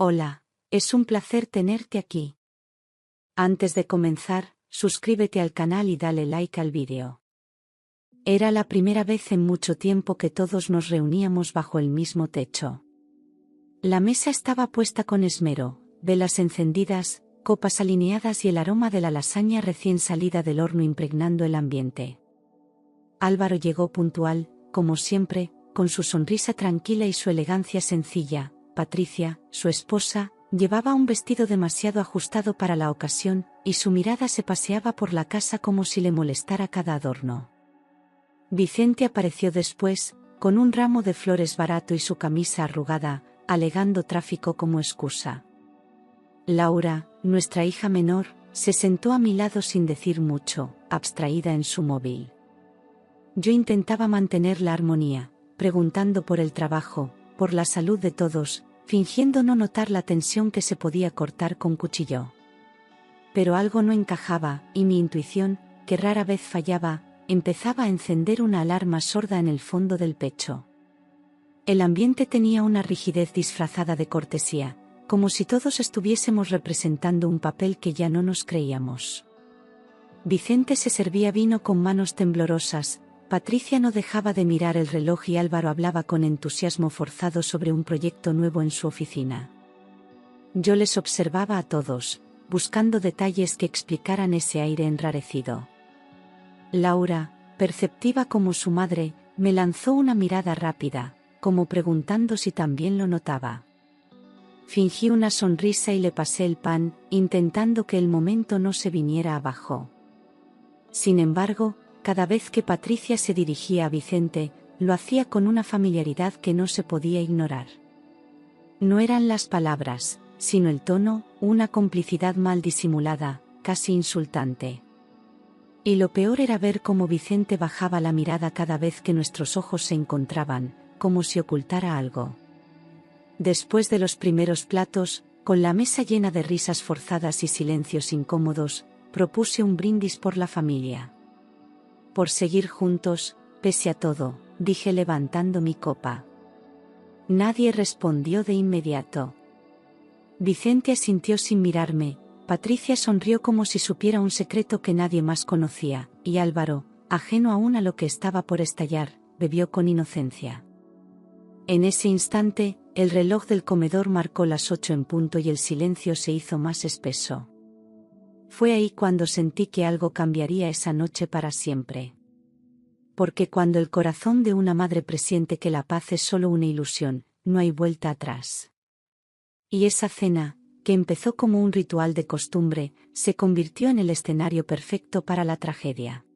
Hola, es un placer tenerte aquí. Antes de comenzar, suscríbete al canal y dale like al vídeo. Era la primera vez en mucho tiempo que todos nos reuníamos bajo el mismo techo. La mesa estaba puesta con esmero, velas encendidas, copas alineadas y el aroma de la lasaña recién salida del horno impregnando el ambiente. Álvaro llegó puntual, como siempre, con su sonrisa tranquila y su elegancia sencilla. Patricia, su esposa, llevaba un vestido demasiado ajustado para la ocasión, y su mirada se paseaba por la casa como si le molestara cada adorno. Vicente apareció después, con un ramo de flores barato y su camisa arrugada, alegando tráfico como excusa. Laura, nuestra hija menor, se sentó a mi lado sin decir mucho, abstraída en su móvil. Yo intentaba mantener la armonía, preguntando por el trabajo, por la salud de todos, fingiendo no notar la tensión que se podía cortar con cuchillo. Pero algo no encajaba, y mi intuición, que rara vez fallaba, empezaba a encender una alarma sorda en el fondo del pecho. El ambiente tenía una rigidez disfrazada de cortesía, como si todos estuviésemos representando un papel que ya no nos creíamos. Vicente se servía vino con manos temblorosas, Patricia no dejaba de mirar el reloj y Álvaro hablaba con entusiasmo forzado sobre un proyecto nuevo en su oficina. Yo les observaba a todos, buscando detalles que explicaran ese aire enrarecido. Laura, perceptiva como su madre, me lanzó una mirada rápida, como preguntando si también lo notaba. Fingí una sonrisa y le pasé el pan, intentando que el momento no se viniera abajo. Sin embargo, cada vez que Patricia se dirigía a Vicente, lo hacía con una familiaridad que no se podía ignorar. No eran las palabras, sino el tono, una complicidad mal disimulada, casi insultante. Y lo peor era ver cómo Vicente bajaba la mirada cada vez que nuestros ojos se encontraban, como si ocultara algo. Después de los primeros platos, con la mesa llena de risas forzadas y silencios incómodos, propuse un brindis por la familia. Por seguir juntos, pese a todo, dije levantando mi copa. Nadie respondió de inmediato. Vicente asintió sin mirarme, Patricia sonrió como si supiera un secreto que nadie más conocía, y Álvaro, ajeno aún a lo que estaba por estallar, bebió con inocencia. En ese instante, el reloj del comedor marcó las 8 en punto y el silencio se hizo más espeso. Fue ahí cuando sentí que algo cambiaría esa noche para siempre. Porque cuando el corazón de una madre presiente que la paz es solo una ilusión, no hay vuelta atrás. Y esa cena, que empezó como un ritual de costumbre, se convirtió en el escenario perfecto para la tragedia.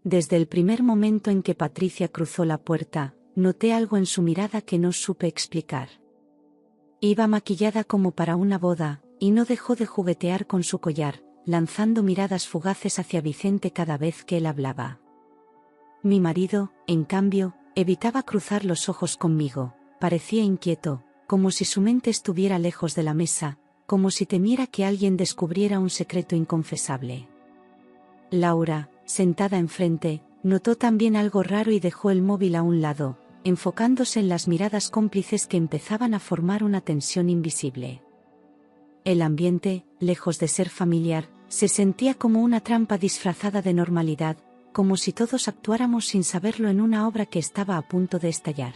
Desde el primer momento en que Patricia cruzó la puerta, noté algo en su mirada que no supe explicar. Iba maquillada como para una boda, y no dejó de juguetear con su collar, lanzando miradas fugaces hacia Vicente cada vez que él hablaba. Mi marido, en cambio, evitaba cruzar los ojos conmigo, parecía inquieto, como si su mente estuviera lejos de la mesa, como si temiera que alguien descubriera un secreto inconfesable. Laura, sentada enfrente, notó también algo raro y dejó el móvil a un lado, enfocándose en las miradas cómplices que empezaban a formar una tensión invisible. El ambiente, lejos de ser familiar, se sentía como una trampa disfrazada de normalidad, como si todos actuáramos sin saberlo en una obra que estaba a punto de estallar.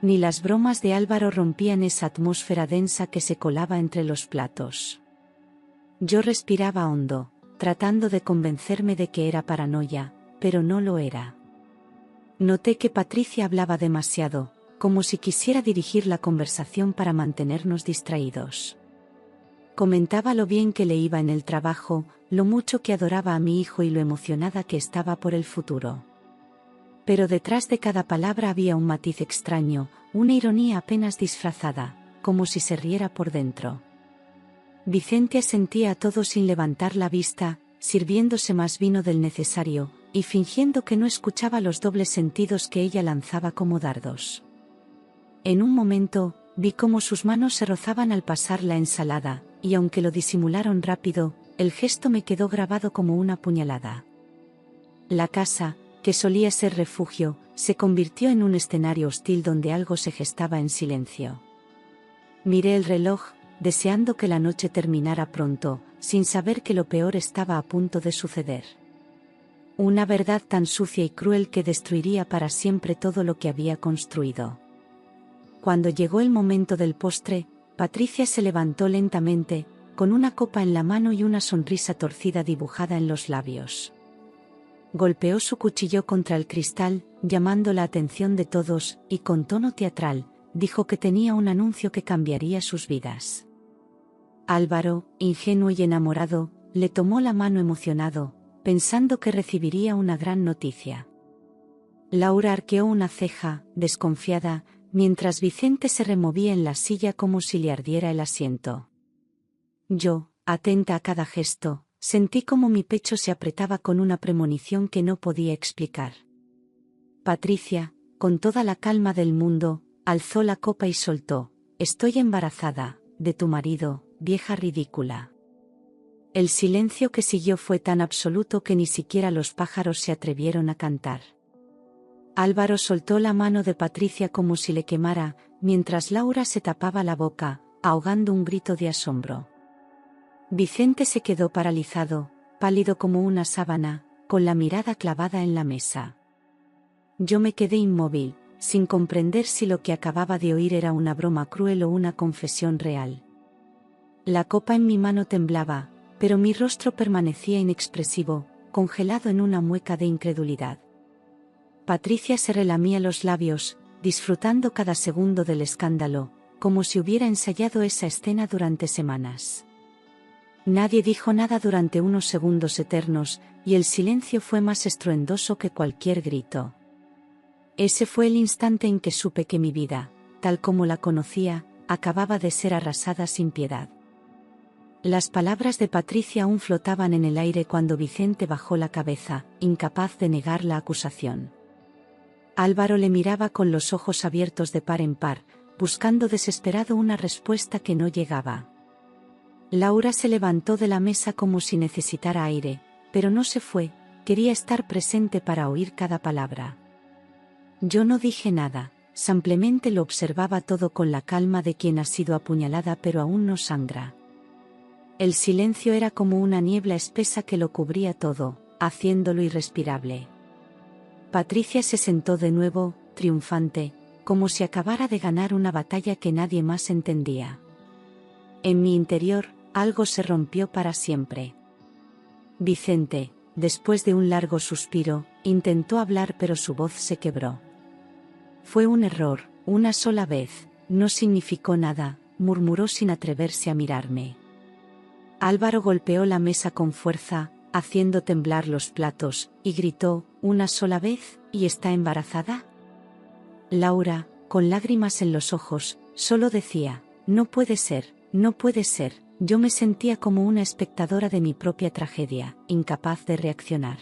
Ni las bromas de Álvaro rompían esa atmósfera densa que se colaba entre los platos. Yo respiraba hondo, tratando de convencerme de que era paranoia, pero no lo era. Noté que Patricia hablaba demasiado, como si quisiera dirigir la conversación para mantenernos distraídos. Comentaba lo bien que le iba en el trabajo, lo mucho que adoraba a mi hijo y lo emocionada que estaba por el futuro. Pero detrás de cada palabra había un matiz extraño, una ironía apenas disfrazada, como si se riera por dentro. Vicente asentía a todo sin levantar la vista, sirviéndose más vino del necesario, y fingiendo que no escuchaba los dobles sentidos que ella lanzaba como dardos. En un momento, vi cómo sus manos se rozaban al pasar la ensalada, y aunque lo disimularon rápido, el gesto me quedó grabado como una puñalada. La casa, que solía ser refugio, se convirtió en un escenario hostil donde algo se gestaba en silencio. Miré el reloj, deseando que la noche terminara pronto, sin saber que lo peor estaba a punto de suceder. Una verdad tan sucia y cruel que destruiría para siempre todo lo que había construido. Cuando llegó el momento del postre, Patricia se levantó lentamente, con una copa en la mano y una sonrisa torcida dibujada en los labios. Golpeó su cuchillo contra el cristal, llamando la atención de todos, y con tono teatral, dijo que tenía un anuncio que cambiaría sus vidas. Álvaro, ingenuo y enamorado, le tomó la mano emocionado, pensando que recibiría una gran noticia. Laura arqueó una ceja, desconfiada, mientras Vicente se removía en la silla como si le ardiera el asiento. Yo, atenta a cada gesto, sentí como mi pecho se apretaba con una premonición que no podía explicar. Patricia, con toda la calma del mundo, alzó la copa y soltó: «Estoy embarazada, de tu marido, vieja ridícula». El silencio que siguió fue tan absoluto que ni siquiera los pájaros se atrevieron a cantar. Álvaro soltó la mano de Patricia como si le quemara, mientras Laura se tapaba la boca, ahogando un grito de asombro. Vicente se quedó paralizado, pálido como una sábana, con la mirada clavada en la mesa. Yo me quedé inmóvil, sin comprender si lo que acababa de oír era una broma cruel o una confesión real. La copa en mi mano temblaba, pero mi rostro permanecía inexpresivo, congelado en una mueca de incredulidad. Patricia se relamía los labios, disfrutando cada segundo del escándalo, como si hubiera ensayado esa escena durante semanas. Nadie dijo nada durante unos segundos eternos, y el silencio fue más estruendoso que cualquier grito. Ese fue el instante en que supe que mi vida, tal como la conocía, acababa de ser arrasada sin piedad. Las palabras de Patricia aún flotaban en el aire cuando Vicente bajó la cabeza, incapaz de negar la acusación. Álvaro le miraba con los ojos abiertos de par en par, buscando desesperado una respuesta que no llegaba. Laura se levantó de la mesa como si necesitara aire, pero no se fue, quería estar presente para oír cada palabra. Yo no dije nada, simplemente lo observaba todo con la calma de quien ha sido apuñalada pero aún no sangra. El silencio era como una niebla espesa que lo cubría todo, haciéndolo irrespirable. Patricia se sentó de nuevo, triunfante, como si acabara de ganar una batalla que nadie más entendía. En mi interior, algo se rompió para siempre. Vicente, después de un largo suspiro, intentó hablar pero su voz se quebró. «Fue un error, una sola vez, no significó nada», murmuró sin atreverse a mirarme. Álvaro golpeó la mesa con fuerza, haciendo temblar los platos, y gritó: «¿Una sola vez, y está embarazada?». Laura, con lágrimas en los ojos, solo decía: «No puede ser, no puede ser». Yo me sentía como una espectadora de mi propia tragedia, incapaz de reaccionar.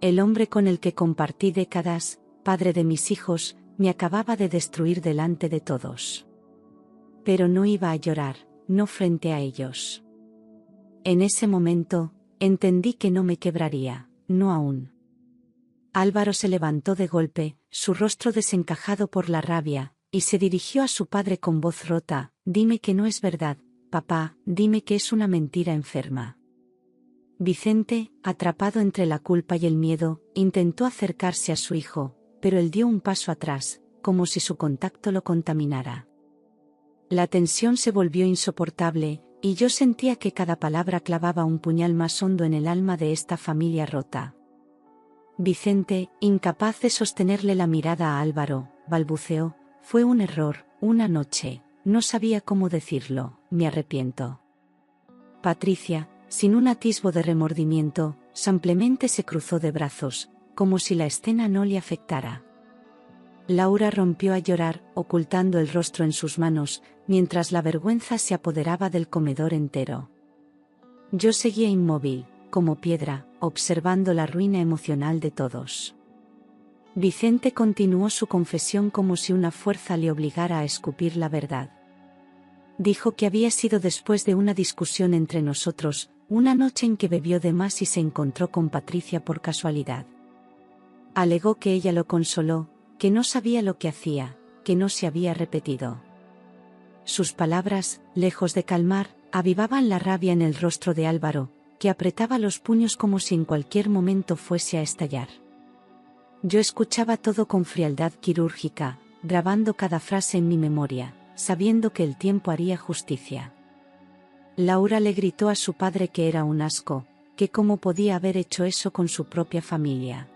El hombre con el que compartí décadas, padre de mis hijos, me acababa de destruir delante de todos. Pero no iba a llorar, no frente a ellos. En ese momento, entendí que no me quebraría, no aún. Álvaro se levantó de golpe, su rostro desencajado por la rabia, y se dirigió a su padre con voz rota: «Dime que no es verdad, papá, dime que es una mentira enferma». Vicente, atrapado entre la culpa y el miedo, intentó acercarse a su hijo, pero él dio un paso atrás, como si su contacto lo contaminara. La tensión se volvió insoportable, y yo sentía que cada palabra clavaba un puñal más hondo en el alma de esta familia rota. Vicente, incapaz de sostenerle la mirada a Álvaro, balbuceó: «Fue un error, una noche, no sabía cómo decirlo, me arrepiento». Patricia, sin un atisbo de remordimiento, simplemente se cruzó de brazos, como si la escena no le afectara. Laura rompió a llorar, ocultando el rostro en sus manos, mientras la vergüenza se apoderaba del comedor entero. Yo seguía inmóvil, como piedra, observando la ruina emocional de todos. Vicente continuó su confesión como si una fuerza le obligara a escupir la verdad. Dijo que había sido después de una discusión entre nosotros, una noche en que bebió de más y se encontró con Patricia por casualidad. Alegó que ella lo consoló, que no sabía lo que hacía, que no se había repetido. sus palabras, lejos de calmar, avivaban la rabia en el rostro de Álvaro, que apretaba los puños como si en cualquier momento fuese a estallar. Yo escuchaba todo con frialdad quirúrgica, grabando cada frase en mi memoria, sabiendo que el tiempo haría justicia. Laura le gritó a su padre que era un asco, que cómo podía haber hecho eso con su propia familia.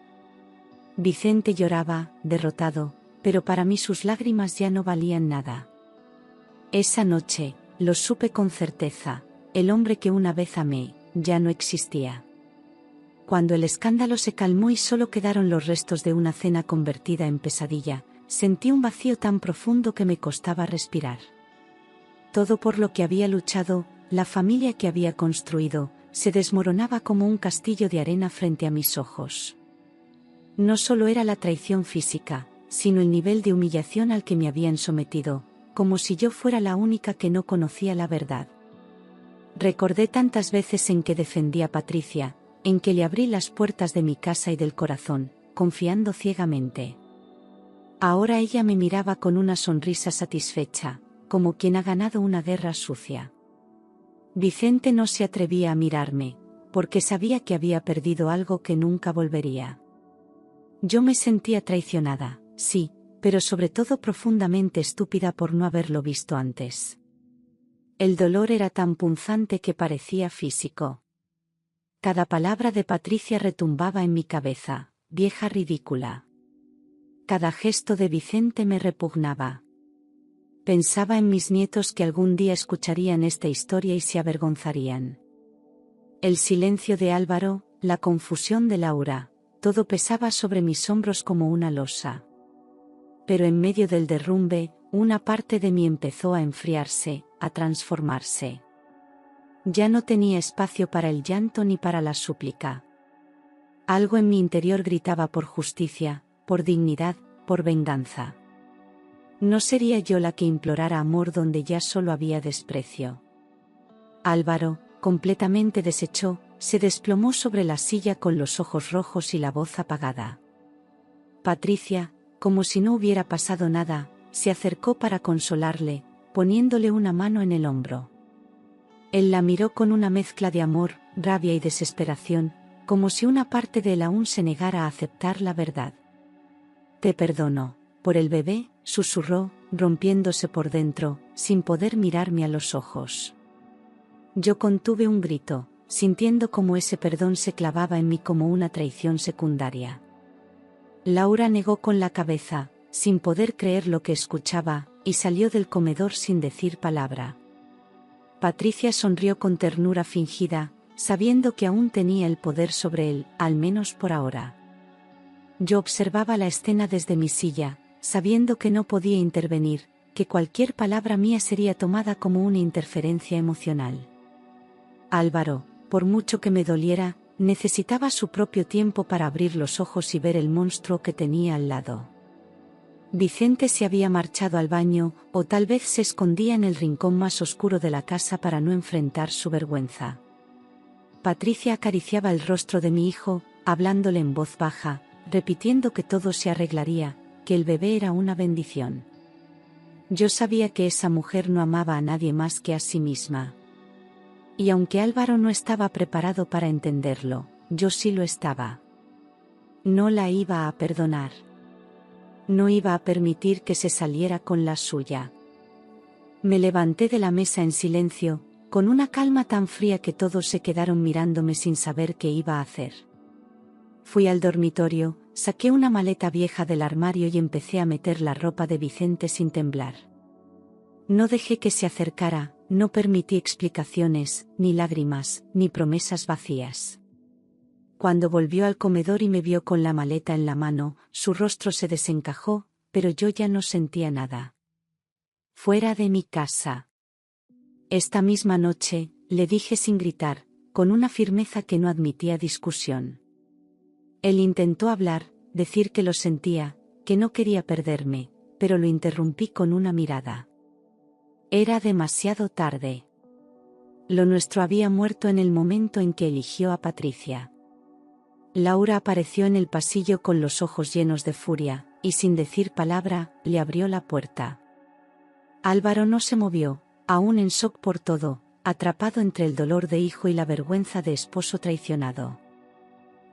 Vicente lloraba, derrotado, pero para mí sus lágrimas ya no valían nada. Esa noche, lo supe con certeza, el hombre que una vez amé, ya no existía. Cuando el escándalo se calmó y solo quedaron los restos de una cena convertida en pesadilla, sentí un vacío tan profundo que me costaba respirar. Todo por lo que había luchado, la familia que había construido, se desmoronaba como un castillo de arena frente a mis ojos. No solo era la traición física, sino el nivel de humillación al que me habían sometido, como si yo fuera la única que no conocía la verdad. Recordé tantas veces en que defendí a Patricia, en que le abrí las puertas de mi casa y del corazón, confiando ciegamente. Ahora ella me miraba con una sonrisa satisfecha, como quien ha ganado una guerra sucia. Vicente no se atrevía a mirarme, porque sabía que había perdido algo que nunca volvería. Yo me sentía traicionada, sí, pero sobre todo profundamente estúpida por no haberlo visto antes. El dolor era tan punzante que parecía físico. Cada palabra de Patricia retumbaba en mi cabeza, vieja ridícula. Cada gesto de Vicente me repugnaba. Pensaba en mis nietos que algún día escucharían esta historia y se avergonzarían. El silencio de Álvaro, la confusión de Laura, todo pesaba sobre mis hombros como una losa. Pero en medio del derrumbe, una parte de mí empezó a enfriarse, a transformarse. Ya no tenía espacio para el llanto ni para la súplica. Algo en mi interior gritaba por justicia, por dignidad, por venganza. No sería yo la que implorara amor donde ya solo había desprecio. Álvaro, completamente deshecho, se desplomó sobre la silla con los ojos rojos y la voz apagada. Patricia, como si no hubiera pasado nada, se acercó para consolarle, poniéndole una mano en el hombro. Él la miró con una mezcla de amor, rabia y desesperación, como si una parte de él aún se negara a aceptar la verdad. «Te perdono, por el bebé», susurró, rompiéndose por dentro, sin poder mirarme a los ojos. Yo contuve un grito, sintiendo cómo ese perdón se clavaba en mí como una traición secundaria. Laura negó con la cabeza, sin poder creer lo que escuchaba, y salió del comedor sin decir palabra. Patricia sonrió con ternura fingida, sabiendo que aún tenía el poder sobre él, al menos por ahora. Yo observaba la escena desde mi silla, sabiendo que no podía intervenir, que cualquier palabra mía sería tomada como una interferencia emocional. Álvaro, por mucho que me doliera, necesitaba su propio tiempo para abrir los ojos y ver el monstruo que tenía al lado. Vicente se había marchado al baño, o tal vez se escondía en el rincón más oscuro de la casa para no enfrentar su vergüenza. Patricia acariciaba el rostro de mi hijo, hablándole en voz baja, repitiendo que todo se arreglaría, que el bebé era una bendición. Yo sabía que esa mujer no amaba a nadie más que a sí misma. Y aunque Álvaro no estaba preparado para entenderlo, yo sí lo estaba. No la iba a perdonar. No iba a permitir que se saliera con la suya. Me levanté de la mesa en silencio, con una calma tan fría que todos se quedaron mirándome sin saber qué iba a hacer. Fui al dormitorio, saqué una maleta vieja del armario y empecé a meter la ropa de Vicente sin temblar. No dejé que se acercara, no permití explicaciones, ni lágrimas, ni promesas vacías. Cuando volvió al comedor y me vio con la maleta en la mano, su rostro se desencajó, pero yo ya no sentía nada. «Fuera de mi casa». Esta misma noche, le dije sin gritar, con una firmeza que no admitía discusión. Él intentó hablar, decir que lo sentía, que no quería perderme, pero lo interrumpí con una mirada. Era demasiado tarde. Lo nuestro había muerto en el momento en que eligió a Patricia. Laura apareció en el pasillo con los ojos llenos de furia, y sin decir palabra, le abrió la puerta. Álvaro no se movió, aún en shock por todo, atrapado entre el dolor de hijo y la vergüenza de esposo traicionado.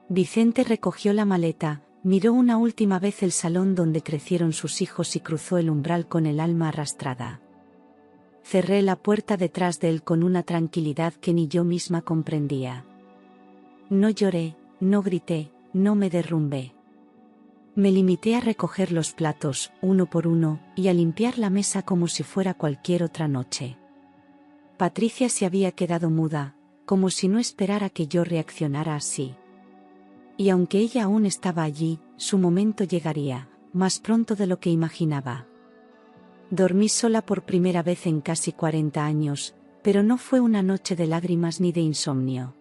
Vicente recogió la maleta, miró una última vez el salón donde crecieron sus hijos y cruzó el umbral con el alma arrastrada. Cerré la puerta detrás de él con una tranquilidad que ni yo misma comprendía. No lloré, no grité, no me derrumbé. Me limité a recoger los platos, uno por uno, y a limpiar la mesa como si fuera cualquier otra noche. Patricia se había quedado muda, como si no esperara que yo reaccionara así. Y aunque ella aún estaba allí, su momento llegaría, más pronto de lo que imaginaba. Dormí sola por primera vez en casi 40 años, pero no fue una noche de lágrimas ni de insomnio.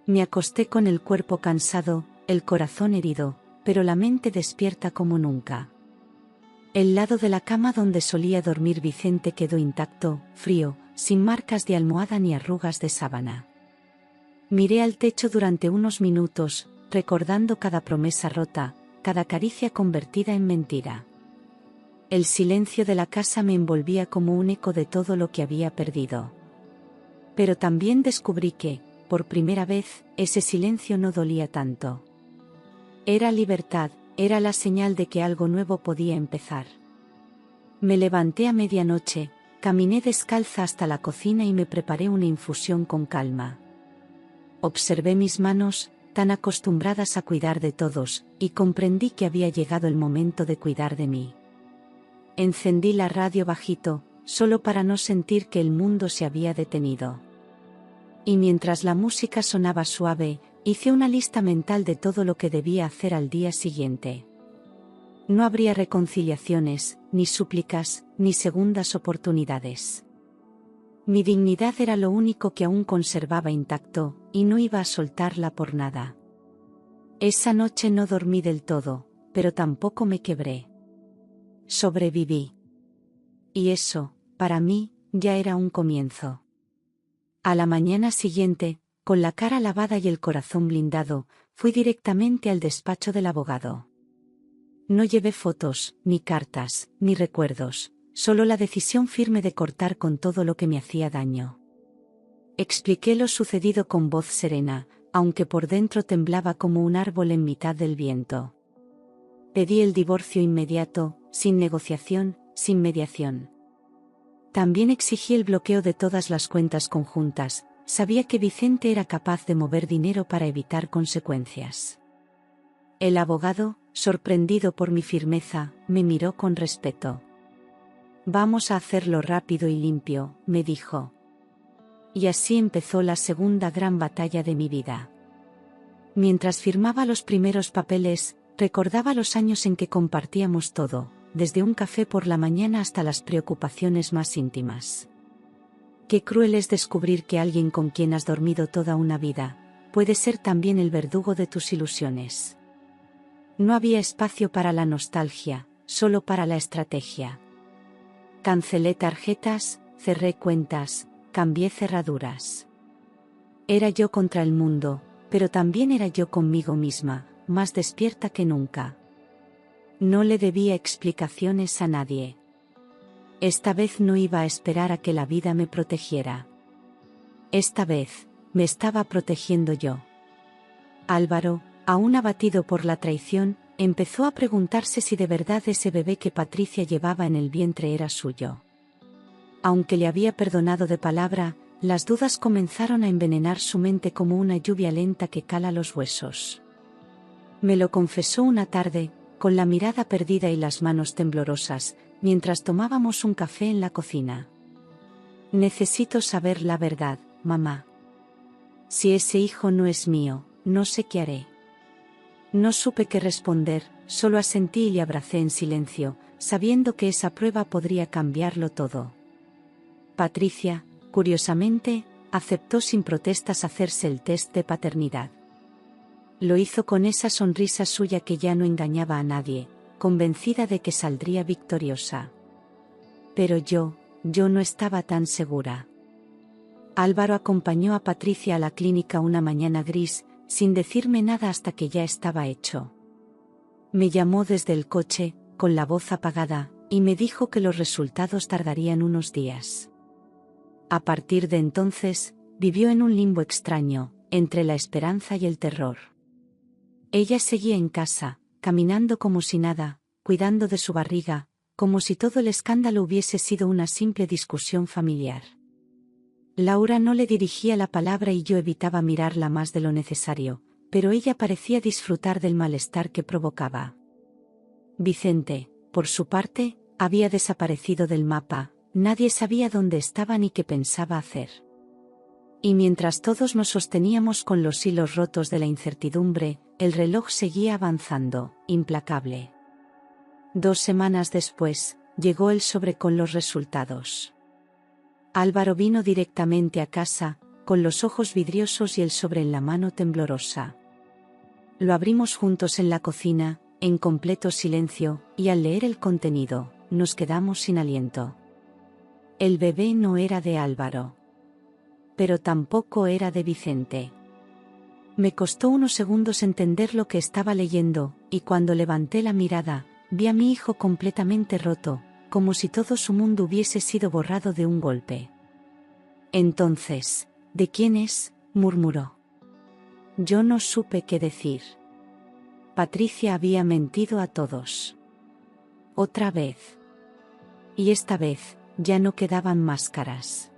Me acosté con el cuerpo cansado, el corazón herido, pero la mente despierta como nunca. El lado de la cama donde solía dormir Vicente quedó intacto, frío, sin marcas de almohada ni arrugas de sábana. Miré al techo durante unos minutos, recordando cada promesa rota, cada caricia convertida en mentira. El silencio de la casa me envolvía como un eco de todo lo que había perdido. Pero también descubrí que, por primera vez, ese silencio no dolía tanto. Era libertad, era la señal de que algo nuevo podía empezar. Me levanté a medianoche, caminé descalza hasta la cocina y me preparé una infusión con calma. Observé mis manos, tan acostumbradas a cuidar de todos, y comprendí que había llegado el momento de cuidar de mí. Encendí la radio bajito, solo para no sentir que el mundo se había detenido. Y mientras la música sonaba suave, hice una lista mental de todo lo que debía hacer al día siguiente. No habría reconciliaciones, ni súplicas, ni segundas oportunidades. Mi dignidad era lo único que aún conservaba intacto, y no iba a soltarla por nada. Esa noche no dormí del todo, pero tampoco me quebré. Sobreviví. Y eso, para mí, ya era un comienzo. A la mañana siguiente, con la cara lavada y el corazón blindado, fui directamente al despacho del abogado. No llevé fotos, ni cartas, ni recuerdos, solo la decisión firme de cortar con todo lo que me hacía daño. Expliqué lo sucedido con voz serena, aunque por dentro temblaba como un árbol en mitad del viento. Pedí el divorcio inmediato, sin negociación, sin mediación. También exigí el bloqueo de todas las cuentas conjuntas. Sabía que Vicente era capaz de mover dinero para evitar consecuencias. El abogado, sorprendido por mi firmeza, me miró con respeto. «Vamos a hacerlo rápido y limpio», me dijo. Y así empezó la segunda gran batalla de mi vida. Mientras firmaba los primeros papeles, recordaba los años en que compartíamos todo, desde un café por la mañana hasta las preocupaciones más íntimas. Qué cruel es descubrir que alguien con quien has dormido toda una vida, puede ser también el verdugo de tus ilusiones. No había espacio para la nostalgia, solo para la estrategia. Cancelé tarjetas, cerré cuentas, cambié cerraduras. Era yo contra el mundo, pero también era yo conmigo misma, más despierta que nunca. No le debía explicaciones a nadie. Esta vez no iba a esperar a que la vida me protegiera. Esta vez, me estaba protegiendo yo. Álvaro, aún abatido por la traición, empezó a preguntarse si de verdad ese bebé que Patricia llevaba en el vientre era suyo. Aunque le había perdonado de palabra, las dudas comenzaron a envenenar su mente como una lluvia lenta que cala los huesos. Me lo confesó una tarde, con la mirada perdida y las manos temblorosas, mientras tomábamos un café en la cocina. Necesito saber la verdad, mamá. Si ese hijo no es mío, no sé qué haré. No supe qué responder, solo asentí y le abracé en silencio, sabiendo que esa prueba podría cambiarlo todo. Patricia, curiosamente, aceptó sin protestas hacerse el test de paternidad. Lo hizo con esa sonrisa suya que ya no engañaba a nadie, convencida de que saldría victoriosa. Pero yo no estaba tan segura. Álvaro acompañó a Patricia a la clínica una mañana gris, sin decirme nada hasta que ya estaba hecho. Me llamó desde el coche, con la voz apagada, y me dijo que los resultados tardarían unos días. A partir de entonces, vivió en un limbo extraño, entre la esperanza y el terror. Ella seguía en casa, caminando como si nada, cuidando de su barriga, como si todo el escándalo hubiese sido una simple discusión familiar. Laura no le dirigía la palabra y yo evitaba mirarla más de lo necesario, pero ella parecía disfrutar del malestar que provocaba. Vicente, por su parte, había desaparecido del mapa, nadie sabía dónde estaba ni qué pensaba hacer. Y mientras todos nos sosteníamos con los hilos rotos de la incertidumbre, el reloj seguía avanzando, implacable. 2 semanas después, llegó el sobre con los resultados. Álvaro vino directamente a casa, con los ojos vidriosos y el sobre en la mano temblorosa. Lo abrimos juntos en la cocina, en completo silencio, y al leer el contenido, nos quedamos sin aliento. El bebé no era de Álvaro. Pero tampoco era de Vicente. Me costó unos segundos entender lo que estaba leyendo, y cuando levanté la mirada, vi a mi hijo completamente roto, como si todo su mundo hubiese sido borrado de un golpe. Entonces, ¿de quién es?, murmuró. Yo no supe qué decir. Patricia había mentido a todos. Otra vez. Y esta vez, ya no quedaban máscaras.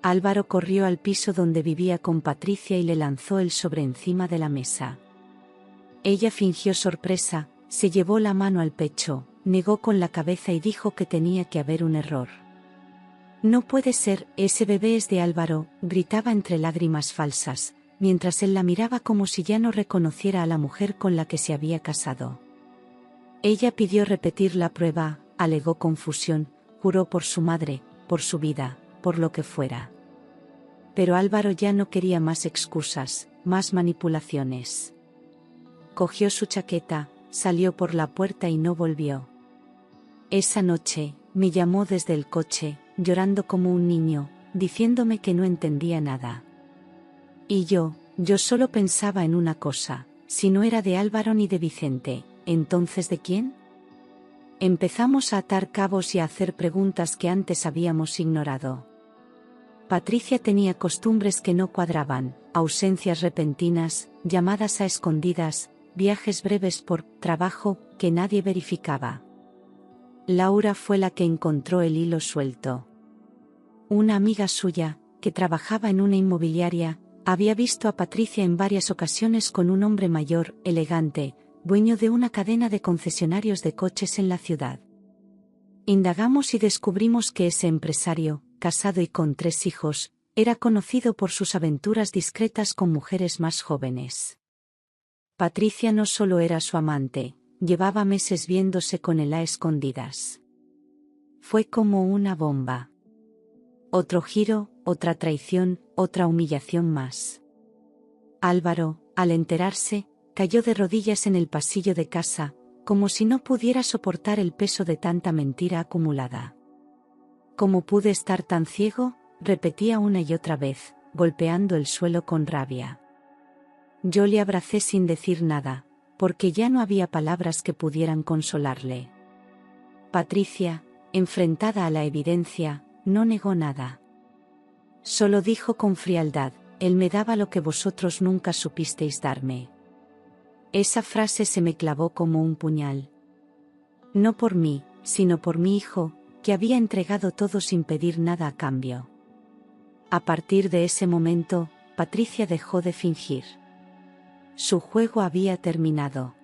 Álvaro corrió al piso donde vivía con Patricia y le lanzó el sobre encima de la mesa. Ella fingió sorpresa, se llevó la mano al pecho, negó con la cabeza y dijo que tenía que haber un error. No puede ser, ese bebé es de Álvaro, gritaba entre lágrimas falsas, mientras él la miraba como si ya no reconociera a la mujer con la que se había casado. Ella pidió repetir la prueba, alegó confusión, juró por su madre, por su vida, por lo que fuera. Pero Álvaro ya no quería más excusas, más manipulaciones. Cogió su chaqueta, salió por la puerta y no volvió. Esa noche, me llamó desde el coche, llorando como un niño, diciéndome que no entendía nada. Y yo solo pensaba en una cosa, si no era de Álvaro ni de Vicente, ¿entonces de quién? Empezamos a atar cabos y a hacer preguntas que antes habíamos ignorado. Patricia tenía costumbres que no cuadraban, ausencias repentinas, llamadas a escondidas, viajes breves por trabajo que nadie verificaba. Laura fue la que encontró el hilo suelto. Una amiga suya, que trabajaba en una inmobiliaria, había visto a Patricia en varias ocasiones con un hombre mayor, elegante, dueño de una cadena de concesionarios de coches en la ciudad. Indagamos y descubrimos que ese empresario, casado y con 3 hijos, era conocido por sus aventuras discretas con mujeres más jóvenes. Patricia no solo era su amante, llevaba meses viéndose con él a escondidas. Fue como una bomba. Otro giro, otra traición, otra humillación más. Álvaro, al enterarse, cayó de rodillas en el pasillo de casa, como si no pudiera soportar el peso de tanta mentira acumulada. ¿Cómo pude estar tan ciego?, repetía una y otra vez, golpeando el suelo con rabia. Yo le abracé sin decir nada, porque ya no había palabras que pudieran consolarle. Patricia, enfrentada a la evidencia, no negó nada. Solo dijo con frialdad, él me daba lo que vosotros nunca supisteis darme. Esa frase se me clavó como un puñal. No por mí, sino por mi hijo, que había entregado todo sin pedir nada a cambio. A partir de ese momento, Patricia dejó de fingir. Su juego había terminado.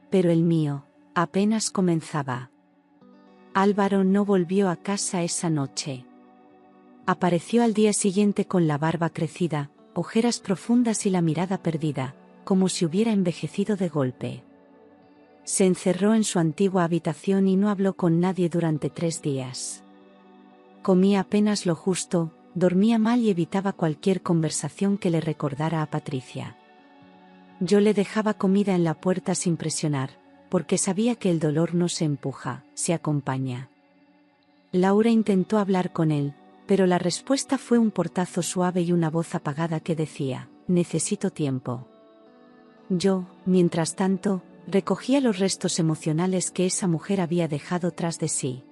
Pero el mío, apenas comenzaba. Álvaro no volvió a casa esa noche. Apareció al día siguiente con la barba crecida, ojeras profundas y la mirada perdida, como si hubiera envejecido de golpe. Se encerró en su antigua habitación y no habló con nadie durante 3 días. Comía apenas lo justo, dormía mal y evitaba cualquier conversación que le recordara a Patricia. Yo le dejaba comida en la puerta sin presionar, porque sabía que el dolor no se empuja, se acompaña. Laura intentó hablar con él, pero la respuesta fue un portazo suave y una voz apagada que decía, necesito tiempo. Yo, mientras tanto, recogía los restos emocionales que esa mujer había dejado tras de sí.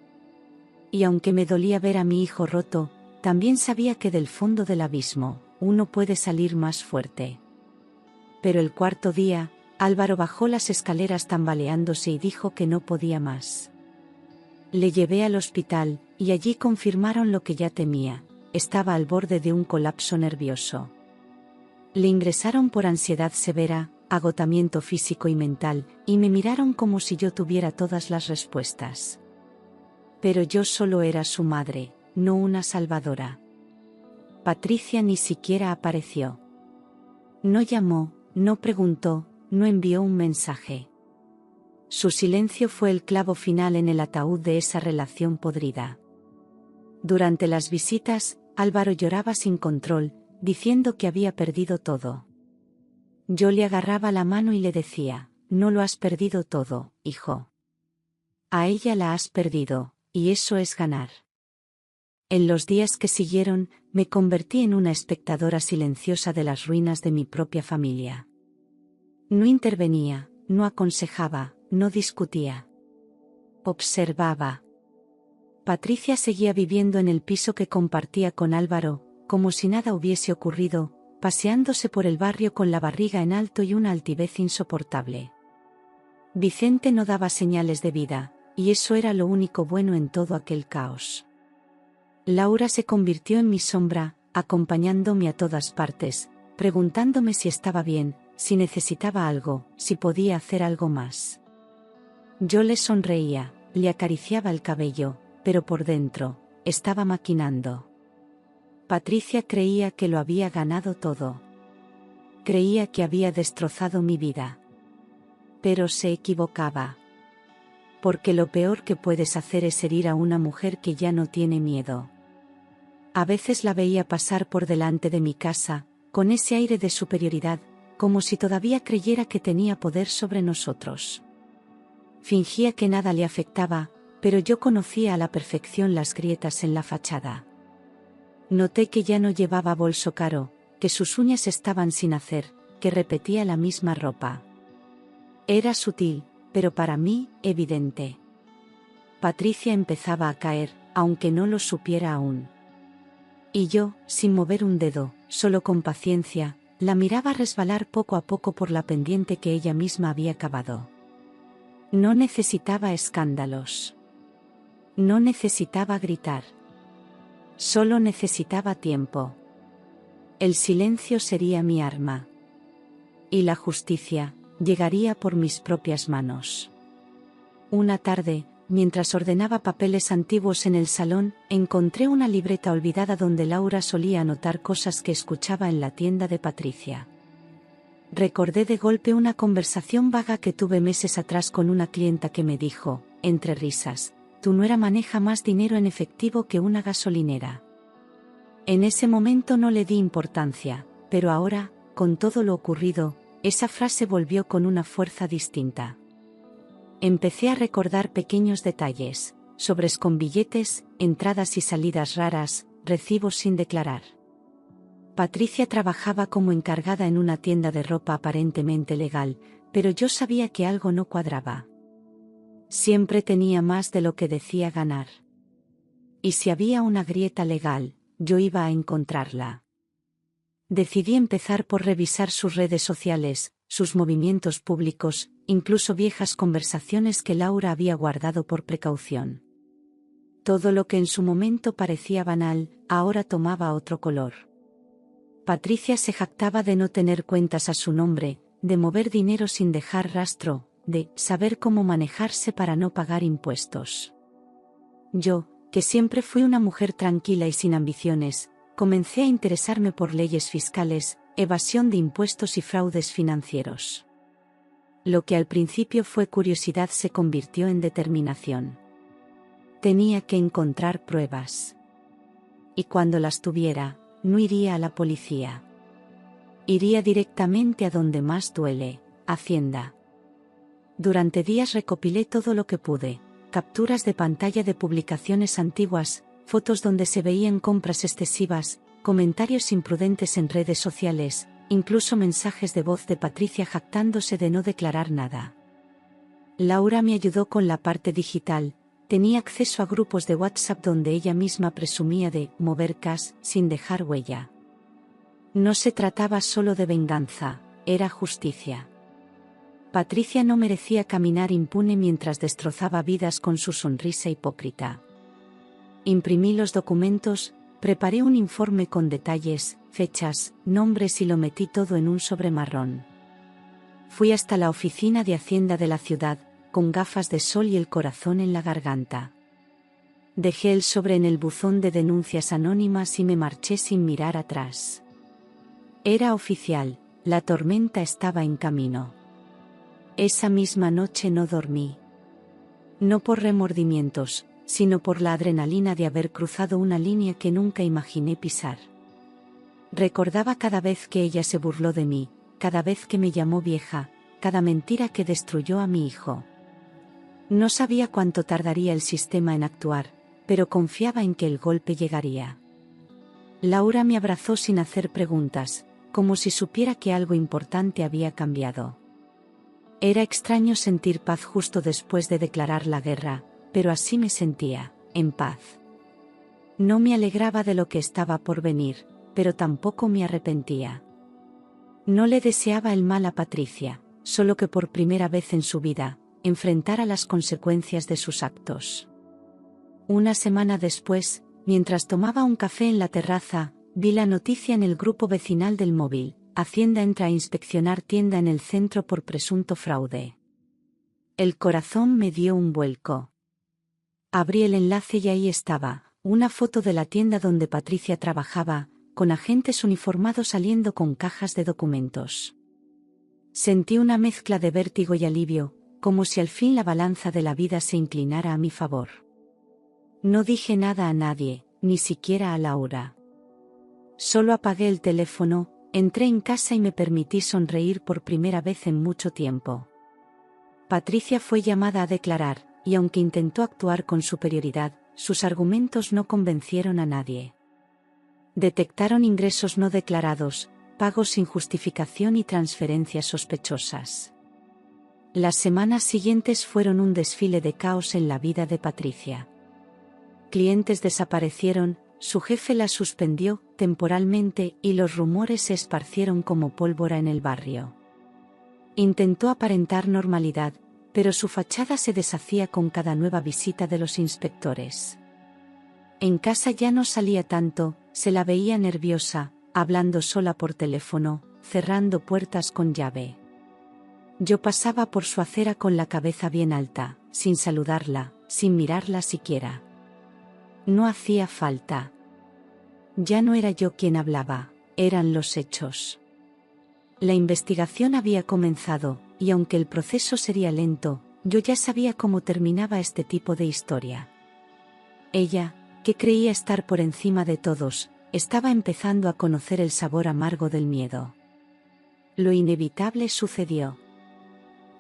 Y aunque me dolía ver a mi hijo roto, también sabía que del fondo del abismo, uno puede salir más fuerte. Pero el cuarto día, Álvaro bajó las escaleras tambaleándose y dijo que no podía más. Le llevé al hospital, y allí confirmaron lo que ya temía: estaba al borde de un colapso nervioso. Le ingresaron por ansiedad severa, agotamiento físico y mental, y me miraron como si yo tuviera todas las respuestas. Pero yo solo era su madre, no una salvadora. Patricia ni siquiera apareció. No llamó, no preguntó, no envió un mensaje. Su silencio fue el clavo final en el ataúd de esa relación podrida. Durante las visitas, Álvaro lloraba sin control, diciendo que había perdido todo. Yo le agarraba la mano y le decía: no lo has perdido todo, hijo. A ella la has perdido, y eso es ganar. En los días que siguieron, me convertí en una espectadora silenciosa de las ruinas de mi propia familia. No intervenía, no aconsejaba, no discutía. Observaba. Patricia seguía viviendo en el piso que compartía con Álvaro, como si nada hubiese ocurrido, paseándose por el barrio con la barriga en alto y una altivez insoportable. Vicente no daba señales de vida, y eso era lo único bueno en todo aquel caos. Laura se convirtió en mi sombra, acompañándome a todas partes, preguntándome si estaba bien, si necesitaba algo, si podía hacer algo más. Yo le sonreía, le acariciaba el cabello, pero por dentro, estaba maquinando. Patricia creía que lo había ganado todo. Creía que había destrozado mi vida. Pero se equivocaba. Porque lo peor que puedes hacer es herir a una mujer que ya no tiene miedo. A veces la veía pasar por delante de mi casa, con ese aire de superioridad, como si todavía creyera que tenía poder sobre nosotros. Fingía que nada le afectaba, pero yo conocía a la perfección las grietas en la fachada. Noté que ya no llevaba bolso caro, que sus uñas estaban sin hacer, que repetía la misma ropa. Era sutil, pero para mí, evidente. Patricia empezaba a caer, aunque no lo supiera aún. Y yo, sin mover un dedo, solo con paciencia, la miraba resbalar poco a poco por la pendiente que ella misma había cavado. No necesitaba escándalos. No necesitaba gritar. Solo necesitaba tiempo. El silencio sería mi arma. Y la justicia llegaría por mis propias manos. Una tarde, mientras ordenaba papeles antiguos en el salón, encontré una libreta olvidada donde Laura solía anotar cosas que escuchaba en la tienda de Patricia. Recordé de golpe una conversación vaga que tuve meses atrás con una clienta que me dijo, entre risas: tu nuera maneja más dinero en efectivo que una gasolinera. En ese momento no le di importancia, pero ahora, con todo lo ocurrido, esa frase volvió con una fuerza distinta. Empecé a recordar pequeños detalles, sobres con billetes, entradas y salidas raras, recibos sin declarar. Patricia trabajaba como encargada en una tienda de ropa aparentemente legal, pero yo sabía que algo no cuadraba. Siempre tenía más de lo que decía ganar. Y si había una grieta legal, yo iba a encontrarla. Decidí empezar por revisar sus redes sociales, sus movimientos públicos, incluso viejas conversaciones que Laura había guardado por precaución. Todo lo que en su momento parecía banal, ahora tomaba otro color. Patricia se jactaba de no tener cuentas a su nombre, de mover dinero sin dejar rastro, de saber cómo manejarse para no pagar impuestos. Yo, que siempre fui una mujer tranquila y sin ambiciones, comencé a interesarme por leyes fiscales, evasión de impuestos y fraudes financieros. Lo que al principio fue curiosidad se convirtió en determinación. Tenía que encontrar pruebas. Y cuando las tuviera, no iría a la policía. Iría directamente a donde más duele, Hacienda. Durante días recopilé todo lo que pude: capturas de pantalla de publicaciones antiguas, fotos donde se veían compras excesivas, comentarios imprudentes en redes sociales, incluso mensajes de voz de Patricia jactándose de no declarar nada. Laura me ayudó con la parte digital, tenía acceso a grupos de WhatsApp donde ella misma presumía de mover cash sin dejar huella. No se trataba solo de venganza, era justicia. Patricia no merecía caminar impune mientras destrozaba vidas con su sonrisa hipócrita. Imprimí los documentos, preparé un informe con detalles, fechas, nombres y lo metí todo en un sobre marrón. Fui hasta la oficina de Hacienda de la ciudad, con gafas de sol y el corazón en la garganta. Dejé el sobre en el buzón de denuncias anónimas y me marché sin mirar atrás. Era oficial, la tormenta estaba en camino. Esa misma noche no dormí. No por remordimientos, sino por la adrenalina de haber cruzado una línea que nunca imaginé pisar. Recordaba cada vez que ella se burló de mí, cada vez que me llamó vieja, cada mentira que destruyó a mi hijo. No sabía cuánto tardaría el sistema en actuar, pero confiaba en que el golpe llegaría. Laura me abrazó sin hacer preguntas, como si supiera que algo importante había cambiado. Era extraño sentir paz justo después de declarar la guerra, pero así me sentía, en paz. No me alegraba de lo que estaba por venir, pero tampoco me arrepentía. No le deseaba el mal a Patricia, solo que por primera vez en su vida, enfrentara las consecuencias de sus actos. Una semana después, mientras tomaba un café en la terraza, vi la noticia en el grupo vecinal del móvil: Hacienda entra a inspeccionar tienda en el centro por presunto fraude. El corazón me dio un vuelco. Abrí el enlace y ahí estaba, una foto de la tienda donde Patricia trabajaba, con agentes uniformados saliendo con cajas de documentos. Sentí una mezcla de vértigo y alivio, como si al fin la balanza de la vida se inclinara a mi favor. No dije nada a nadie, ni siquiera a Laura. Solo apagué el teléfono, entré en casa y me permití sonreír por primera vez en mucho tiempo. Patricia fue llamada a declarar, y aunque intentó actuar con superioridad, sus argumentos no convencieron a nadie. Detectaron ingresos no declarados, pagos sin justificación y transferencias sospechosas. Las semanas siguientes fueron un desfile de caos en la vida de Patricia. Clientes desaparecieron, su jefe la suspendió temporalmente y los rumores se esparcieron como pólvora en el barrio. Intentó aparentar normalidad, pero su fachada se deshacía con cada nueva visita de los inspectores. En casa ya no salía tanto, se la veía nerviosa, hablando sola por teléfono, cerrando puertas con llave. Yo pasaba por su acera con la cabeza bien alta, sin saludarla, sin mirarla siquiera. No hacía falta. Ya no era yo quien hablaba, eran los hechos. La investigación había comenzado, y aunque el proceso sería lento, yo ya sabía cómo terminaba este tipo de historia. Ella, que creía estar por encima de todos, estaba empezando a conocer el sabor amargo del miedo. Lo inevitable sucedió.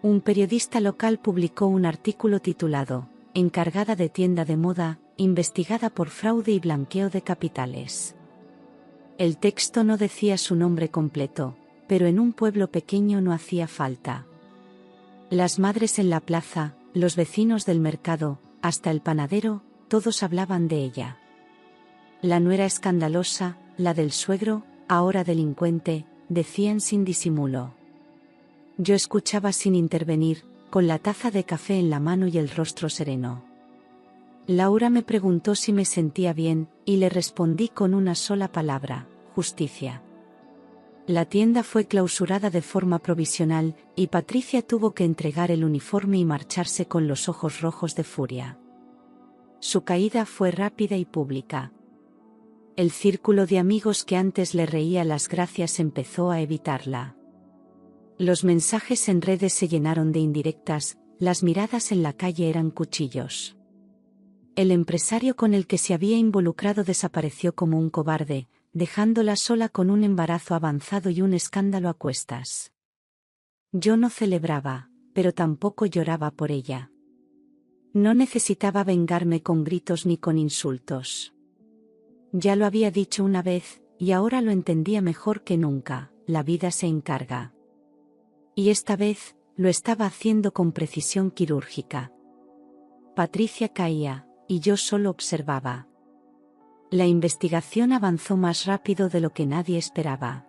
Un periodista local publicó un artículo titulado «Encargada de tienda de moda, investigada por fraude y blanqueo de capitales». El texto no decía su nombre completo, pero en un pueblo pequeño no hacía falta. Las madres en la plaza, los vecinos del mercado, hasta el panadero, todos hablaban de ella. La nuera escandalosa, la del suegro, ahora delincuente, decían sin disimulo. Yo escuchaba sin intervenir, con la taza de café en la mano y el rostro sereno. Laura me preguntó si me sentía bien, y le respondí con una sola palabra: justicia. La tienda fue clausurada de forma provisional, y Patricia tuvo que entregar el uniforme y marcharse con los ojos rojos de furia. Su caída fue rápida y pública. El círculo de amigos que antes le reía las gracias empezó a evitarla. Los mensajes en redes se llenaron de indirectas, las miradas en la calle eran cuchillos. El empresario con el que se había involucrado desapareció como un cobarde, dejándola sola con un embarazo avanzado y un escándalo a cuestas. Yo no celebraba, pero tampoco lloraba por ella. No necesitaba vengarme con gritos ni con insultos. Ya lo había dicho una vez, y ahora lo entendía mejor que nunca: la vida se encarga. Y esta vez, lo estaba haciendo con precisión quirúrgica. Patricia caía, y yo solo observaba. La investigación avanzó más rápido de lo que nadie esperaba.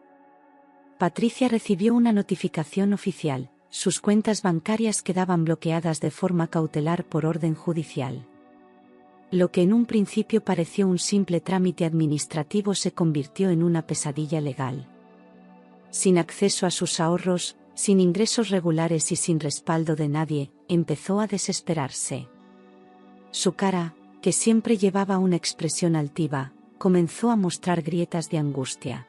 Patricia recibió una notificación oficial: sus cuentas bancarias quedaban bloqueadas de forma cautelar por orden judicial. Lo que en un principio pareció un simple trámite administrativo se convirtió en una pesadilla legal. Sin acceso a sus ahorros, sin ingresos regulares y sin respaldo de nadie, empezó a desesperarse. Su cara, que siempre llevaba una expresión altiva, comenzó a mostrar grietas de angustia.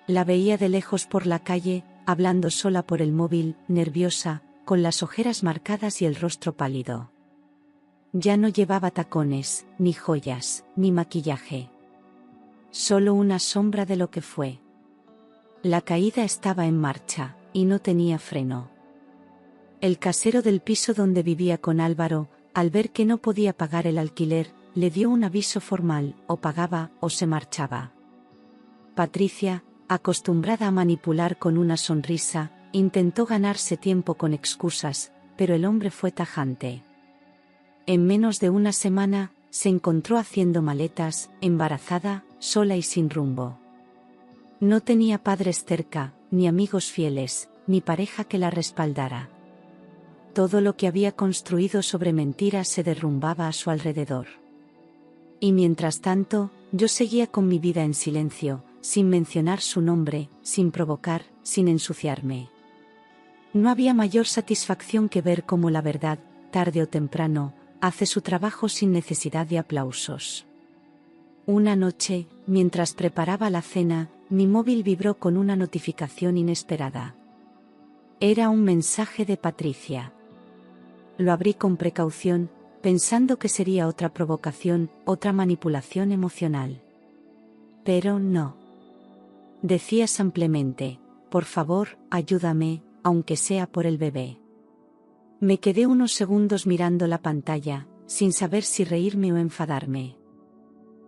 La veía de lejos por la calle, hablando sola por el móvil, nerviosa, con las ojeras marcadas y el rostro pálido. Ya no llevaba tacones, ni joyas, ni maquillaje. Solo una sombra de lo que fue. La caída estaba en marcha, y no tenía freno. El casero del piso donde vivía con Álvaro, al ver que no podía pagar el alquiler, le dio un aviso formal: o pagaba o se marchaba. Patricia, acostumbrada a manipular con una sonrisa, intentó ganarse tiempo con excusas, pero el hombre fue tajante. En menos de una semana, se encontró haciendo maletas, embarazada, sola y sin rumbo. No tenía padres cerca, ni amigos fieles, ni pareja que la respaldara. Todo lo que había construido sobre mentiras se derrumbaba a su alrededor. Y mientras tanto, yo seguía con mi vida en silencio, sin mencionar su nombre, sin provocar, sin ensuciarme. No había mayor satisfacción que ver cómo la verdad, tarde o temprano, hace su trabajo sin necesidad de aplausos. Una noche, mientras preparaba la cena, mi móvil vibró con una notificación inesperada. Era un mensaje de Patricia. Lo abrí con precaución, pensando que sería otra provocación, otra manipulación emocional. Pero no. Decía simplemente: por favor, ayúdame, aunque sea por el bebé. Me quedé unos segundos mirando la pantalla, sin saber si reírme o enfadarme.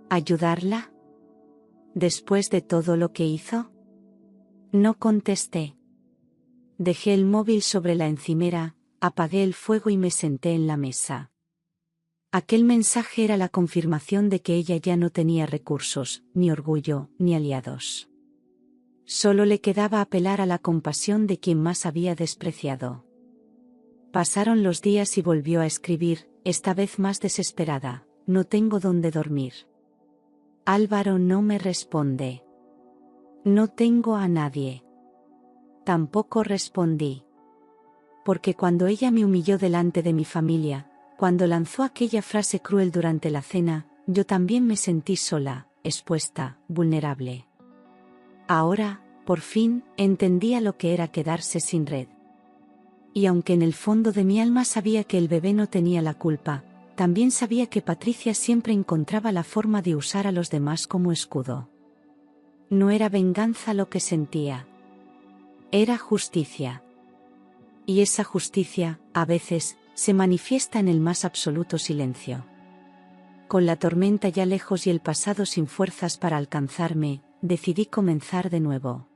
¿Ayudarla? ¿Después de todo lo que hizo? No contesté. Dejé el móvil sobre la encimera, apagué el fuego y me senté en la mesa. Aquel mensaje era la confirmación de que ella ya no tenía recursos, ni orgullo, ni aliados. Solo le quedaba apelar a la compasión de quien más había despreciado. Pasaron los días y volvió a escribir, esta vez más desesperada: no tengo dónde dormir. Álvaro no me responde. No tengo a nadie. Tampoco respondí. Porque cuando ella me humilló delante de mi familia, cuando lanzó aquella frase cruel durante la cena, yo también me sentí sola, expuesta, vulnerable. Ahora, por fin, entendía lo que era quedarse sin red. Y aunque en el fondo de mi alma sabía que el bebé no tenía la culpa, también sabía que Patricia siempre encontraba la forma de usar a los demás como escudo. No era venganza lo que sentía. Era justicia. Y esa justicia, a veces, se manifiesta en el más absoluto silencio. Con la tormenta ya lejos y el pasado sin fuerzas para alcanzarme, decidí comenzar de nuevo.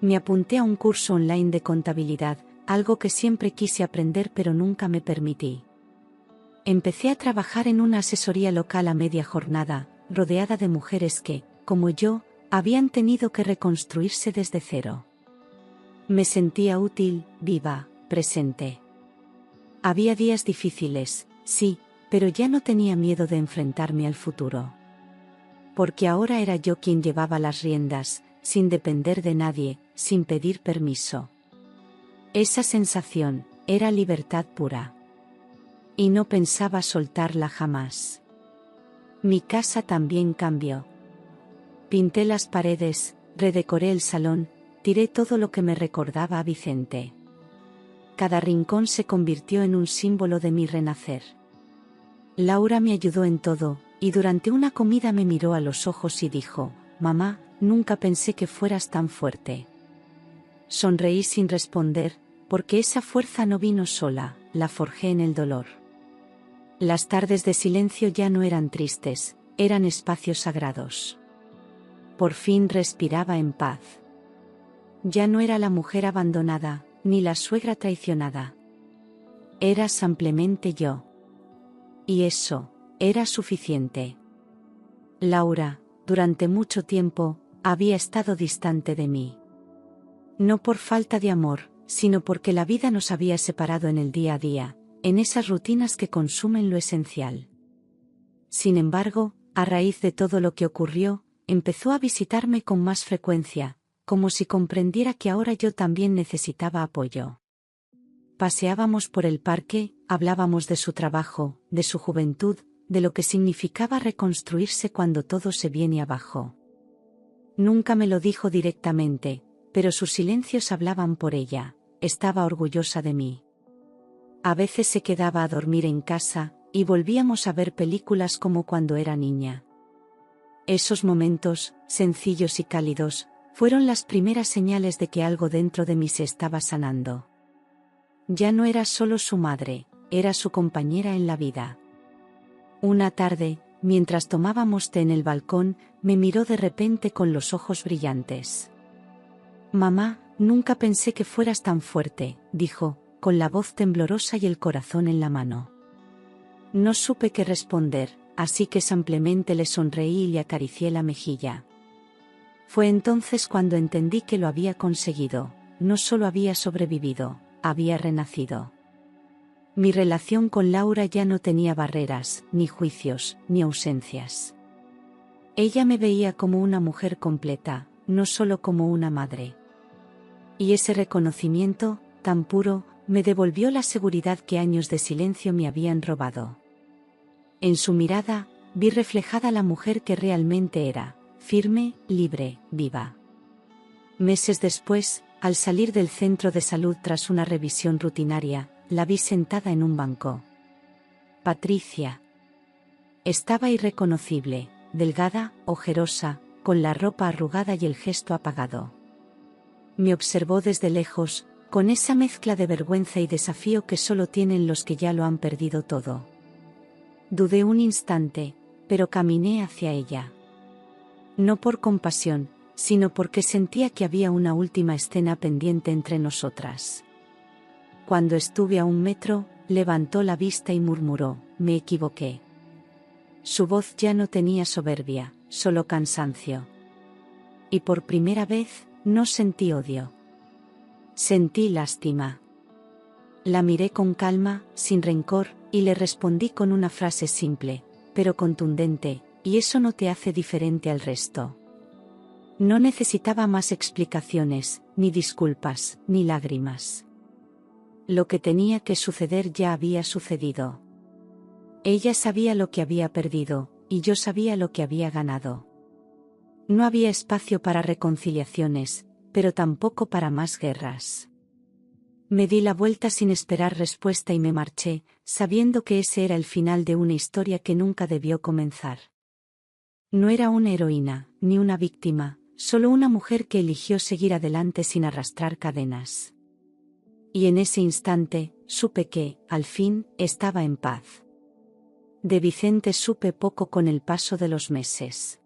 Me apunté a un curso online de contabilidad, algo que siempre quise aprender pero nunca me permití. Empecé a trabajar en una asesoría local a media jornada, rodeada de mujeres que, como yo, habían tenido que reconstruirse desde cero. Me sentía útil, viva, presente. Había días difíciles, sí, pero ya no tenía miedo de enfrentarme al futuro. Porque ahora era yo quien llevaba las riendas, sin depender de nadie, sin pedir permiso. Esa sensación era libertad pura. Y no pensaba soltarla jamás. Mi casa también cambió. Pinté las paredes, redecoré el salón, tiré todo lo que me recordaba a Vicente. Cada rincón se convirtió en un símbolo de mi renacer. Laura me ayudó en todo, y durante una comida me miró a los ojos y dijo: «Mamá, nunca pensé que fueras tan fuerte». Sonreí sin responder, porque esa fuerza no vino sola, la forjé en el dolor. Las tardes de silencio ya no eran tristes, eran espacios sagrados. Por fin respiraba en paz. Ya no era la mujer abandonada, ni la suegra traicionada. Era simplemente yo. Y eso era suficiente. Laura, durante mucho tiempo, había estado distante de mí. No por falta de amor, sino porque la vida nos había separado en el día a día, en esas rutinas que consumen lo esencial. Sin embargo, a raíz de todo lo que ocurrió, empezó a visitarme con más frecuencia, como si comprendiera que ahora yo también necesitaba apoyo. Paseábamos por el parque, hablábamos de su trabajo, de su juventud, de lo que significaba reconstruirse cuando todo se viene abajo. Nunca me lo dijo directamente, pero sus silencios hablaban por ella. Estaba orgullosa de mí. A veces se quedaba a dormir en casa, y volvíamos a ver películas como cuando era niña. Esos momentos, sencillos y cálidos, fueron las primeras señales de que algo dentro de mí se estaba sanando. Ya no era solo su madre, era su compañera en la vida. Una tarde, mientras tomábamos té en el balcón, me miró de repente con los ojos brillantes. «Mamá, nunca pensé que fueras tan fuerte», dijo, con la voz temblorosa y el corazón en la mano. No supe qué responder, así que simplemente le sonreí y le acaricié la mejilla. Fue entonces cuando entendí que lo había conseguido, no solo había sobrevivido, había renacido. Mi relación con Laura ya no tenía barreras, ni juicios, ni ausencias. Ella me veía como una mujer completa, no solo como una madre. Y ese reconocimiento, tan puro, me devolvió la seguridad que años de silencio me habían robado. En su mirada, vi reflejada la mujer que realmente era, firme, libre, viva. Meses después, al salir del centro de salud tras una revisión rutinaria, la vi sentada en un banco. Patricia. Estaba irreconocible, delgada, ojerosa, con la ropa arrugada y el gesto apagado. Me observó desde lejos, con esa mezcla de vergüenza y desafío que solo tienen los que ya lo han perdido todo. Dudé un instante, pero caminé hacia ella. No por compasión, sino porque sentía que había una última escena pendiente entre nosotras. Cuando estuve a 1 metro, levantó la vista y murmuró: «Me equivoqué». Su voz ya no tenía soberbia, solo cansancio. Y por primera vez, no sentí odio. Sentí lástima. La miré con calma, sin rencor, y le respondí con una frase simple, pero contundente: «¿Y eso no te hace diferente al resto?». No necesitaba más explicaciones, ni disculpas, ni lágrimas. Lo que tenía que suceder ya había sucedido. Ella sabía lo que había perdido, y yo sabía lo que había ganado. No había espacio para reconciliaciones, pero tampoco para más guerras. Me di la vuelta sin esperar respuesta y me marché, sabiendo que ese era el final de una historia que nunca debió comenzar. No era una heroína, ni una víctima, solo una mujer que eligió seguir adelante sin arrastrar cadenas. Y en ese instante, supe que, al fin, estaba en paz. De Vicente supe poco con el paso de los meses.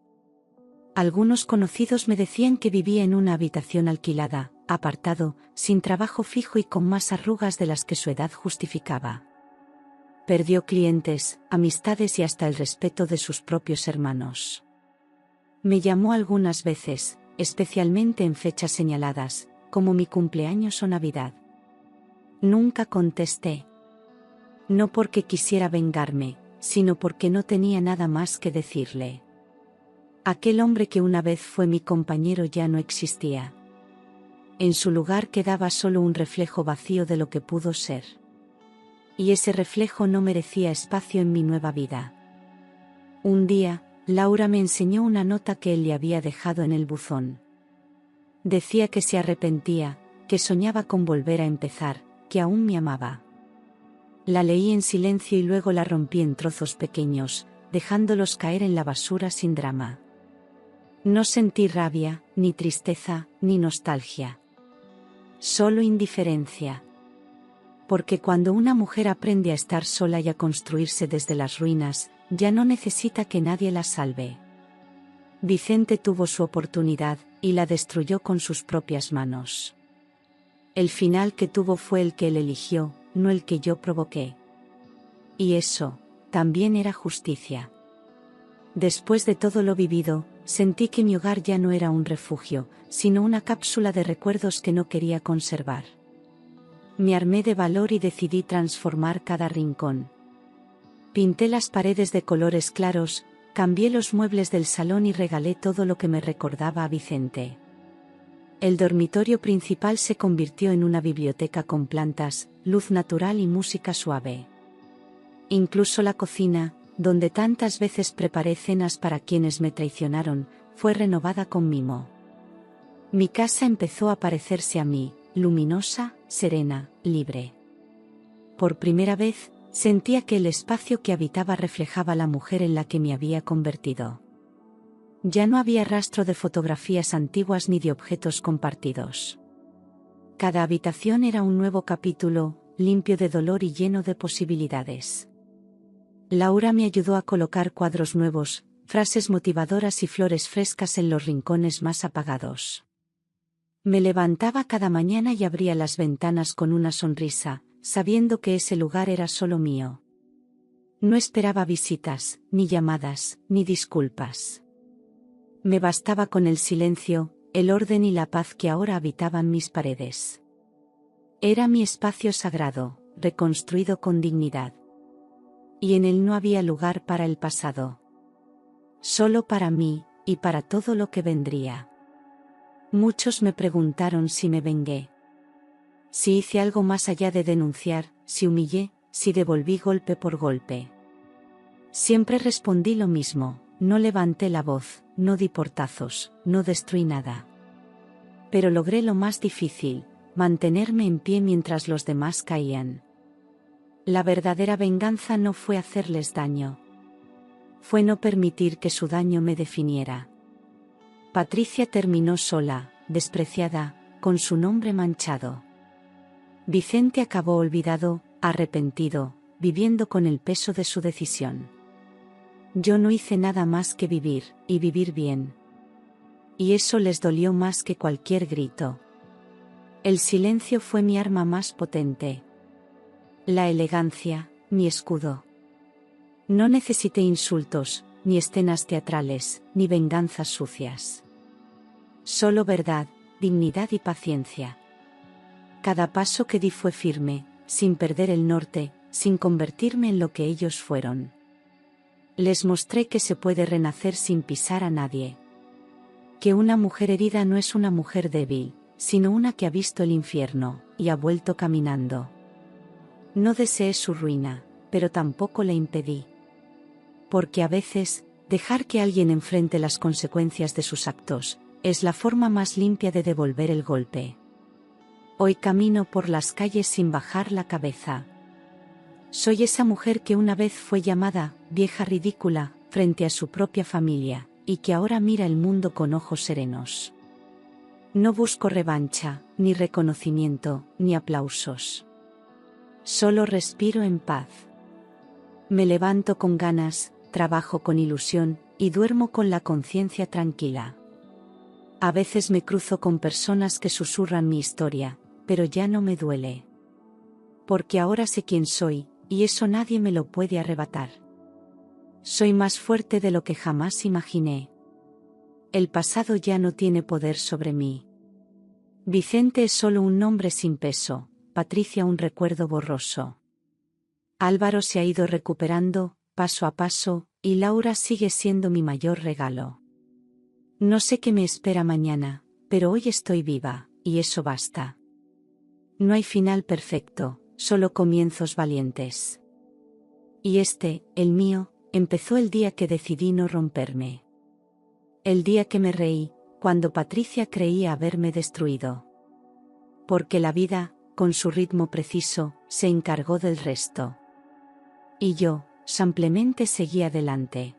Algunos conocidos me decían que vivía en una habitación alquilada, apartado, sin trabajo fijo y con más arrugas de las que su edad justificaba. Perdió clientes, amistades y hasta el respeto de sus propios hermanos. Me llamó algunas veces, especialmente en fechas señaladas, como mi cumpleaños o Navidad. Nunca contesté. No porque quisiera vengarme, sino porque no tenía nada más que decirle. Aquel hombre que una vez fue mi compañero ya no existía. En su lugar quedaba solo un reflejo vacío de lo que pudo ser. Y ese reflejo no merecía espacio en mi nueva vida. Un día, Laura me enseñó una nota que él le había dejado en el buzón. Decía que se arrepentía, que soñaba con volver a empezar, que aún me amaba. La leí en silencio y luego la rompí en trozos pequeños, dejándolos caer en la basura sin drama. No sentí rabia, ni tristeza, ni nostalgia. Solo indiferencia. Porque cuando una mujer aprende a estar sola y a construirse desde las ruinas, ya no necesita que nadie la salve. Vicente tuvo su oportunidad, y la destruyó con sus propias manos. El final que tuvo fue el que él eligió, no el que yo provoqué. Y eso, también era justicia. Después de todo lo vivido, sentí que mi hogar ya no era un refugio, sino una cápsula de recuerdos que no quería conservar. Me armé de valor y decidí transformar cada rincón. Pinté las paredes de colores claros, cambié los muebles del salón y regalé todo lo que me recordaba a Vicente. El dormitorio principal se convirtió en una biblioteca con plantas, luz natural y música suave. Incluso la cocina, donde tantas veces preparé cenas para quienes me traicionaron, fue renovada con mimo. Mi casa empezó a parecerse a mí, luminosa, serena, libre. Por primera vez, sentía que el espacio que habitaba reflejaba la mujer en la que me había convertido. Ya no había rastro de fotografías antiguas ni de objetos compartidos. Cada habitación era un nuevo capítulo, limpio de dolor y lleno de posibilidades. Laura me ayudó a colocar cuadros nuevos, frases motivadoras y flores frescas en los rincones más apagados. Me levantaba cada mañana y abría las ventanas con una sonrisa, sabiendo que ese lugar era solo mío. No esperaba visitas, ni llamadas, ni disculpas. Me bastaba con el silencio, el orden y la paz que ahora habitaban mis paredes. Era mi espacio sagrado, reconstruido con dignidad. Y en él no había lugar para el pasado. Solo para mí, y para todo lo que vendría. Muchos me preguntaron si me vengué. Si hice algo más allá de denunciar, si humillé, si devolví golpe por golpe. Siempre respondí lo mismo, no levanté la voz, no di portazos, no destruí nada. Pero logré lo más difícil, mantenerme en pie mientras los demás caían. La verdadera venganza no fue hacerles daño. Fue no permitir que su daño me definiera. Patricia terminó sola, despreciada, con su nombre manchado. Vicente acabó olvidado, arrepentido, viviendo con el peso de su decisión. Yo no hice nada más que vivir, y vivir bien. Y eso les dolió más que cualquier grito. El silencio fue mi arma más potente. La elegancia, mi escudo. No necesité insultos, ni escenas teatrales, ni venganzas sucias. Solo verdad, dignidad y paciencia. Cada paso que di fue firme, sin perder el norte, sin convertirme en lo que ellos fueron. Les mostré que se puede renacer sin pisar a nadie. Que una mujer herida no es una mujer débil, sino una que ha visto el infierno, y ha vuelto caminando. No deseé su ruina, pero tampoco la impedí. Porque a veces, dejar que alguien enfrente las consecuencias de sus actos, es la forma más limpia de devolver el golpe. Hoy camino por las calles sin bajar la cabeza. Soy esa mujer que una vez fue llamada vieja ridícula frente a su propia familia, y que ahora mira el mundo con ojos serenos. No busco revancha, ni reconocimiento, ni aplausos. Solo respiro en paz. Me levanto con ganas, trabajo con ilusión, y duermo con la conciencia tranquila. A veces me cruzo con personas que susurran mi historia, pero ya no me duele. Porque ahora sé quién soy, y eso nadie me lo puede arrebatar. Soy más fuerte de lo que jamás imaginé. El pasado ya no tiene poder sobre mí. Vicente es solo un nombre sin peso, Patricia un recuerdo borroso. Álvaro se ha ido recuperando, paso a paso, y Laura sigue siendo mi mayor regalo. No sé qué me espera mañana, pero hoy estoy viva, y eso basta. No hay final perfecto, solo comienzos valientes. Y este, el mío, empezó el día que decidí no romperme. El día que me reí, cuando Patricia creía haberme destruido. Porque la vida, con su ritmo preciso, se encargó del resto. Y yo, simplemente seguí adelante.